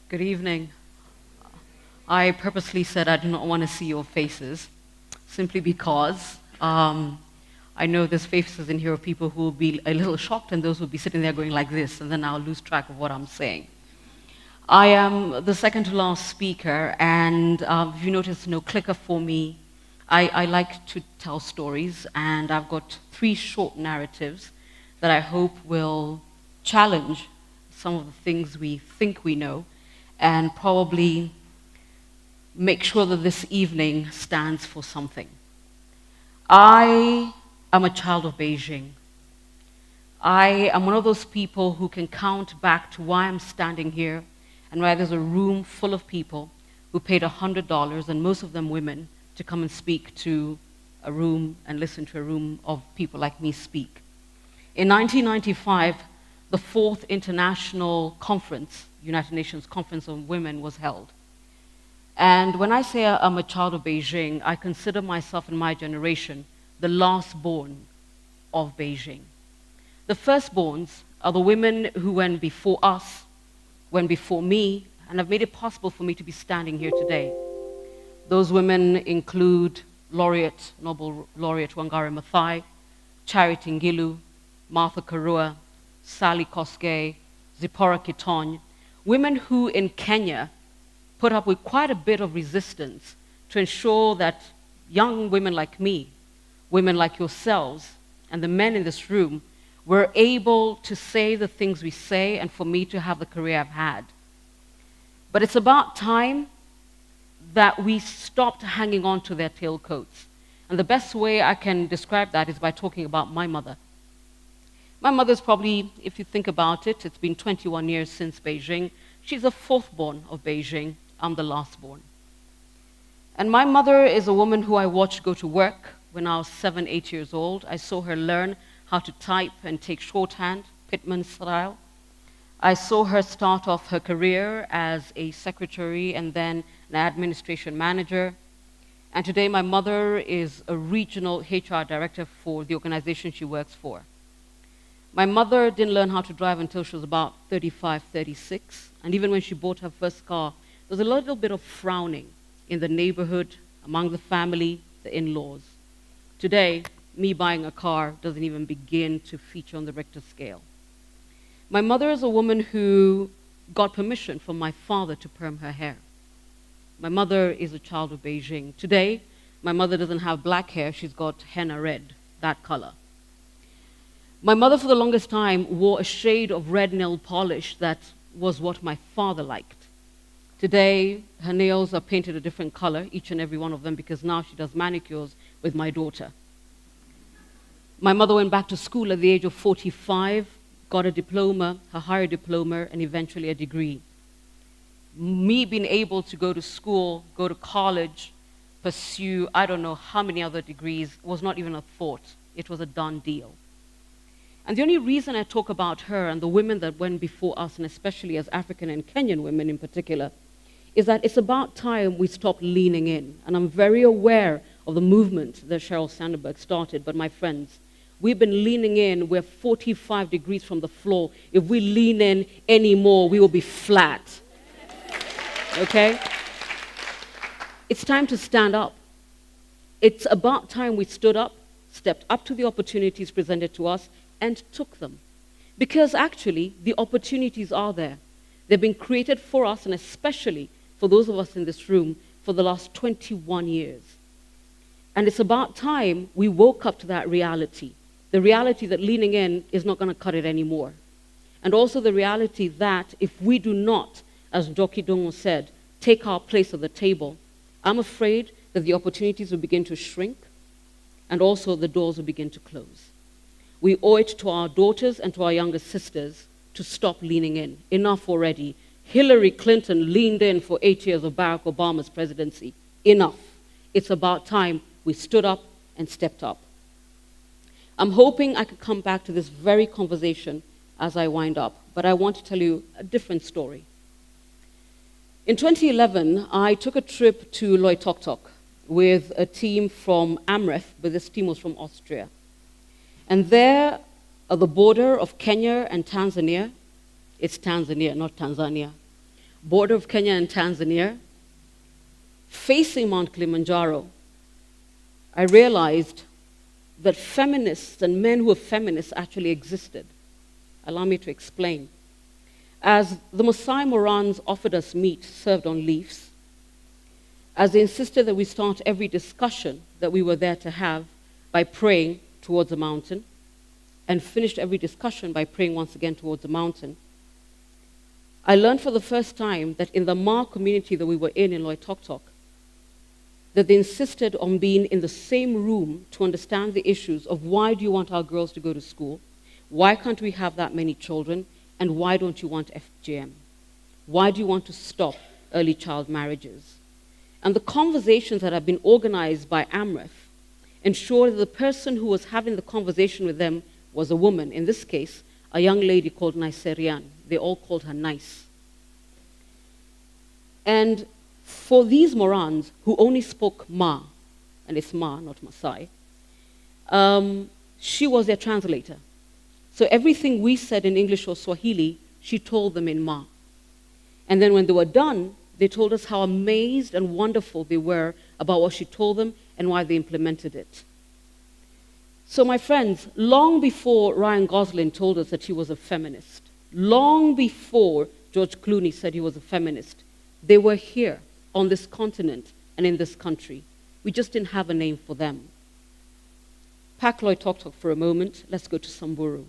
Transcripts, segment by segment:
Good evening. I purposely said I do not want to see your faces, simply because I know there's faces in here of people who will be a little shocked and those who will be sitting there going like this, and then I'll lose track of what I'm saying. I am the second to last speaker, and if you notice, no clicker for me. I like to tell stories, and I've got 3 short narratives that I hope will challenge some of the things we think we know, and probably make sure that this evening stands for something. I am a child of Beijing. I am one of those people who can count back to why I'm standing here and why there's a room full of people who paid $100, and most of them women, to come and speak to a room and listen to a room of people like me speak. In 1995, the 4th International Conference, United Nations Conference on Women, was held. And when I say I'm a child of Beijing, I consider myself and my generation the last born of Beijing. The firstborns are the women who went before us, went before me, and have made it possible for me to be standing here today. Those women include Nobel laureate Wangari Maathai, Charity Ngilu, Martha Karua, Sally Kosgei, Zipporah Kitonye, women who in Kenya put up with quite a bit of resistance to ensure that young women like me, women like yourselves, and the men in this room were able to say the things we say and for me to have the career I've had. But it's about time that we stopped hanging on to their tailcoats. And the best way I can describe that is by talking about my mother. My mother's probably, if you think about it, it's been 21 years since Beijing. She's the 4th born of Beijing. I'm the last born. And my mother is a woman who I watched go to work when I was 7, 8 years old. I saw her learn how to type and take shorthand, Pitman style. I saw her start off her career as a secretary and then an administration manager. And today my mother is a regional HR director for the organization she works for. My mother didn't learn how to drive until she was about 35, 36. And even when she bought her first car, there was a little bit of frowning in the neighborhood, among the family, the in-laws. Today, me buying a car doesn't even begin to feature on the Richter scale. My mother is a woman who got permission from my father to perm her hair. My mother is a child of Beijing. Today, my mother doesn't have black hair, she's got henna red, that color. My mother, for the longest time, wore a shade of red nail polish that was what my father liked. Today, her nails are painted a different color, each and every one of them, because now she does manicures with my daughter. My mother went back to school at the age of 45, got a diploma, a higher diploma, and eventually a degree. Me being able to go to school, go to college, pursue I don't know how many other degrees was not even a thought. It was a done deal. And the only reason I talk about her and the women that went before us, and especially as African and Kenyan women in particular, is that it's about time we stop leaning in. And I'm very aware of the movement that Sheryl Sandberg started, but my friends, we've been leaning in. We're 45 degrees from the floor. If we lean in anymore, we will be flat. Okay? It's time to stand up. It's about time we stood up, stepped up to the opportunities presented to us, and took them. Because actually, the opportunities are there. They've been created for us, and especially for those of us in this room, for the last 21 years. And it's about time we woke up to that reality. The reality that leaning in is not going to cut it anymore. And also the reality that if we do not, as Njoki Dongo said, take our place at the table, I'm afraid that the opportunities will begin to shrink, and also the doors will begin to close. We owe it to our daughters and to our younger sisters to stop leaning in. Enough already. Hillary Clinton leaned in for 8 years of Barack Obama's presidency. Enough. It's about time we stood up and stepped up. I'm hoping I could come back to this very conversation as I wind up, but I want to tell you a different story. In 2011, I took a trip to Loitoktok with a team from AMREF, but this team was from Austria. And there, at the border of Kenya and Tanzania, it's Tanzania, not Tanzania, border of Kenya and Tanzania, facing Mount Kilimanjaro, I realized that feminists and men who were feminists actually existed. Allow me to explain. As the Maasai Morans offered us meat served on leaves, as they insisted that we start every discussion that we were there to have by praying towards a mountain, and finished every discussion by praying once again towards a mountain, I learned for the first time that in the Ma community that we were in Loitoktok, that they insisted on being in the same room to understand the issues of why do you want our girls to go to school, why can't we have that many children, and why don't you want FGM? Why do you want to stop early child marriages? And the conversations that have been organized by AMREF ensured that the person who was having the conversation with them was a woman, in this case, a young lady called Naiserian. They all called her Nice. And for these Morans who only spoke Ma, and it's Ma, not Maasai, she was their translator. So everything we said in English or Swahili, she told them in Ma. And then when they were done, they told us how amazed and wonderful they were about what she told them and why they implemented it. So my friends, long before Ryan Gosling told us that he was a feminist, long before George Clooney said he was a feminist, they were here on this continent and in this country. We just didn't have a name for them. Pack Loitoktok for a moment. Let's go to Samburu.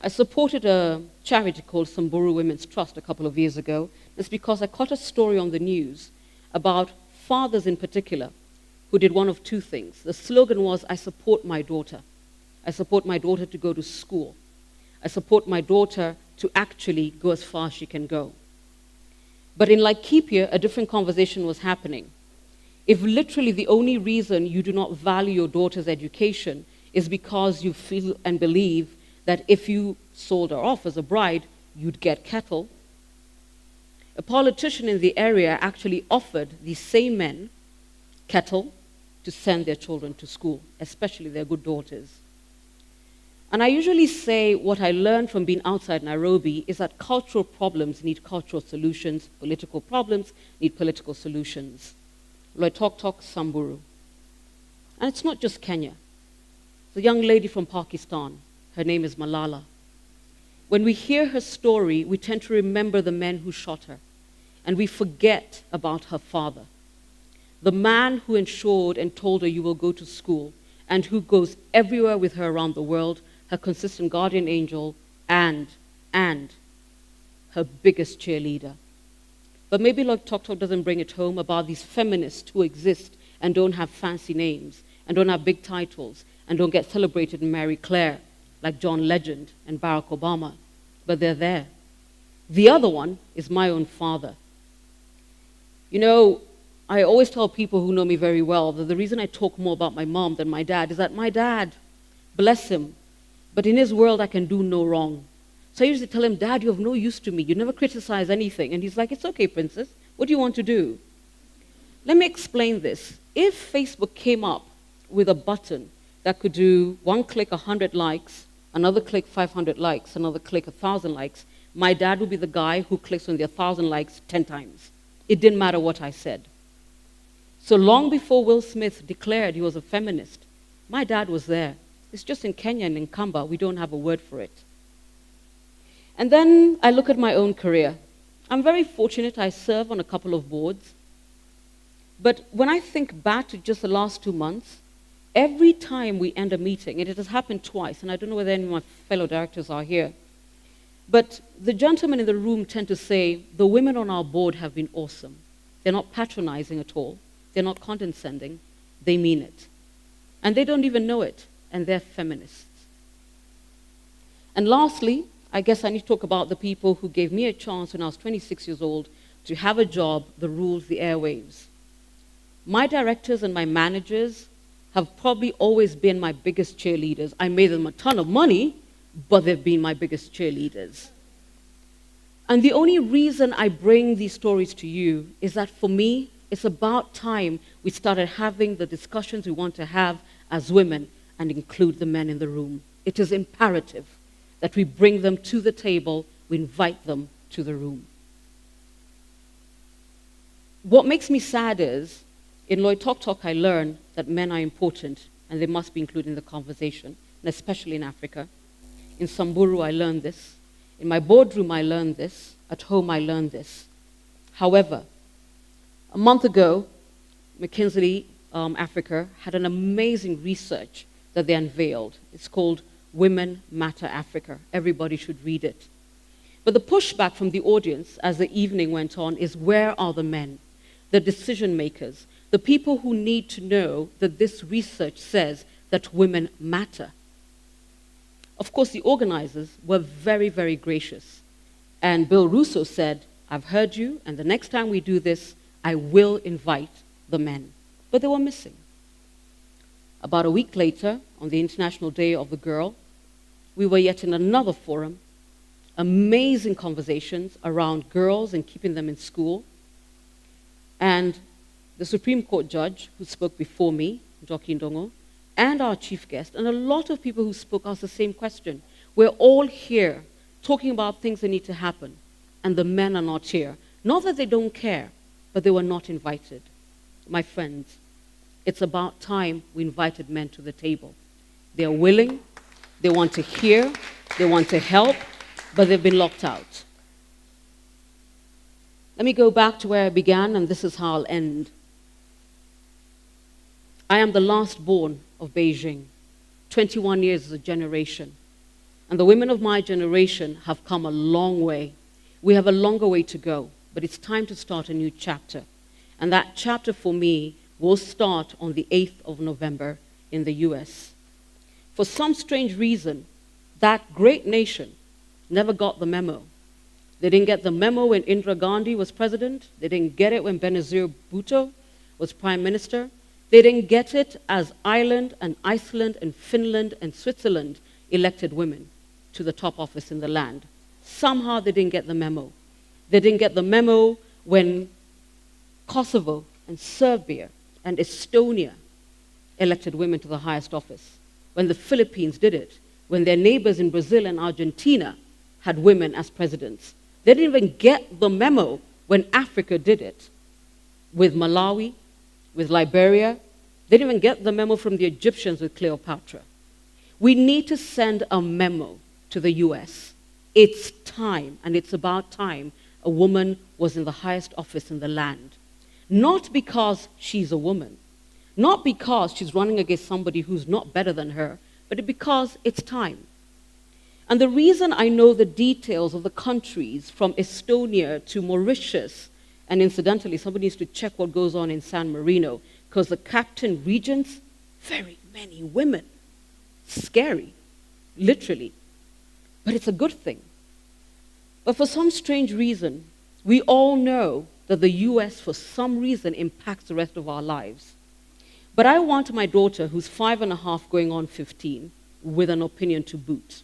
I supported a charity called Samburu Women's Trust a couple of years ago. It's because I caught a story on the news about fathers in particular who did one of two things. The slogan was, I support my daughter. I support my daughter to go to school. I support my daughter to actually go as far as she can go. But in Laikipia, a different conversation was happening. If literally the only reason you do not value your daughter's education is because you feel and believe that if you sold her off as a bride, you'd get cattle, a politician in the area actually offered these same men cattle to send their children to school, especially their good daughters. And I usually say what I learned from being outside Nairobi is that cultural problems need cultural solutions, political problems need political solutions. Loitoktok, Samburu. And it's not just Kenya. The young lady from Pakistan, her name is Malala. When we hear her story, we tend to remember the men who shot her, and we forget about her father. The man who ensured and told her you will go to school, and who goes everywhere with her around the world, her consistent guardian angel, and her biggest cheerleader. But maybe Loitoktok doesn't bring it home about these feminists who exist and don't have fancy names, and don't have big titles, and don't get celebrated in Marie Claire, like John Legend and Barack Obama, but they're there. The other one is my own father. You know, I always tell people who know me very well that the reason I talk more about my mom than my dad is that my dad, bless him, but in his world I can do no wrong. So I usually tell him, Dad, you have no use to me. You never criticize anything. And he's like, it's okay, princess. What do you want to do? Let me explain this. If Facebook came up with a button that could do one click 100 likes, another click 500 likes, another click 1,000 likes, my dad would be the guy who clicks on the 1,000 likes 10 times. It didn't matter what I said. So long before Will Smith declared he was a feminist, my dad was there. It's just in Kenya and in Kamba, we don't have a word for it. And then I look at my own career. I'm very fortunate I serve on a couple of boards. But when I think back to just the last 2 months, every time we end a meeting, and it has happened twice, and I don't know whether any of my fellow directors are here, but the gentlemen in the room tend to say, the women on our board have been awesome. They're not patronizing at all. They're not condescending. They mean it. And they don't even know it, and they're feminists. And lastly, I guess I need to talk about the people who gave me a chance when I was 26 years old to have a job that rules the airwaves. My directors and my managers have probably always been my biggest cheerleaders. I made them a ton of money, but they've been my biggest cheerleaders. And the only reason I bring these stories to you is that for me, it's about time we started having the discussions we want to have as women and include the men in the room. It is imperative that we bring them to the table, we invite them to the room. what makes me sad is, in Loy Tok Tok, I learned that men are important and they must be included in the conversation, and especially in Africa. In Samburu, I learned this. In my boardroom, I learned this. At home, I learned this. However, a month ago, McKinsey Africa had an amazing research that they unveiled. It's called Women Matter Africa. Everybody should read it. But the pushback from the audience as the evening went on is, where are the men, the decision makers, the people who need to know that this research says that women matter? Of course, the organizers were very, very gracious. And Bill Russo said, I've heard you, and the next time we do this, I will invite the men. But they were missing. About a week later, on the International Day of the Girl, we were yet in another forum, amazing conversations around girls and keeping them in school. And the Supreme Court judge who spoke before me, Njoki Ndongo, and our chief guest, and a lot of people who spoke asked the same question. We're all here talking about things that need to happen, and the men are not here. Not that they don't care, but they were not invited. My friends, it's about time we invited men to the table. They're willing, they want to hear, they want to help, but they've been locked out. Let me go back to where I began, and this is how I'll end. I am the last born of Beijing. 21 years is a generation. And the women of my generation have come a long way. We have a longer way to go, but it's time to start a new chapter. And that chapter for me will start on the 8th of November in the US. For some strange reason, that great nation never got the memo. They didn't get the memo when Indira Gandhi was president. They didn't get it when Benazir Bhutto was prime minister. They didn't get it as Ireland and Iceland and Finland and Switzerland elected women to the top office in the land. Somehow they didn't get the memo. They didn't get the memo when Kosovo and Serbia and Estonia elected women to the highest office, when the Philippines did it, when their neighbors in Brazil and Argentina had women as presidents. They didn't even get the memo when Africa did it, with Malawi, with Liberia. They didn't even get the memo from the Egyptians with Cleopatra. We need to send a memo to the US. It's time, and it's about time, a woman was in the highest office in the land. Not because she's a woman, not because she's running against somebody who's not better than her, but because it's time. And the reason I know the details of the countries from Estonia to Mauritius, and incidentally, somebody needs to check what goes on in San Marino, because the captain regents, very many women. Scary, literally. But it's a good thing. But for some strange reason, we all know that the US, for some reason, impacts the rest of our lives. But I want my daughter, who's 5.5 going on 15, with an opinion to boot.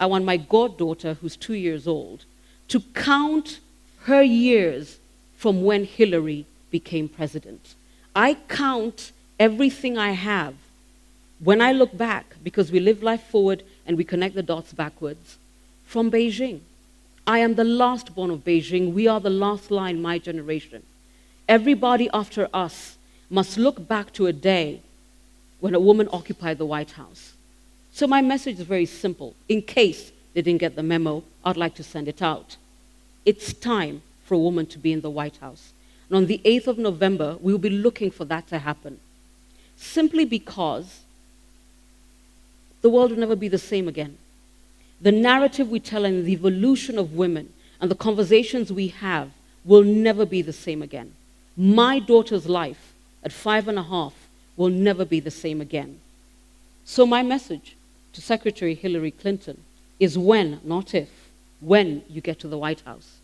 I want my goddaughter, who's 2 years old, to count her years from when Hillary became president. I count everything I have when I look back, because we live life forward and we connect the dots backwards, from Beijing. I am the last born of Beijing. We are the last line, my generation. Everybody after us must look back to a day when a woman occupied the White House. So my message is very simple. In case they didn't get the memo, I'd like to send it out. It's time for a woman to be in the White House. And on the 8th of November, we will be looking for that to happen. Simply because the world will never be the same again. The narrative we tell and the evolution of women and the conversations we have will never be the same again. My daughter's life at 5.5 will never be the same again. So my message to Secretary Hillary Clinton is when, not if, when you get to the White House.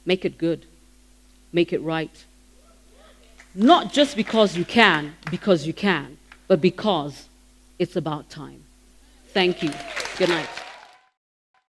Make it good. Make it right. Not just because you can, but because it's about time. Thank you. Good night.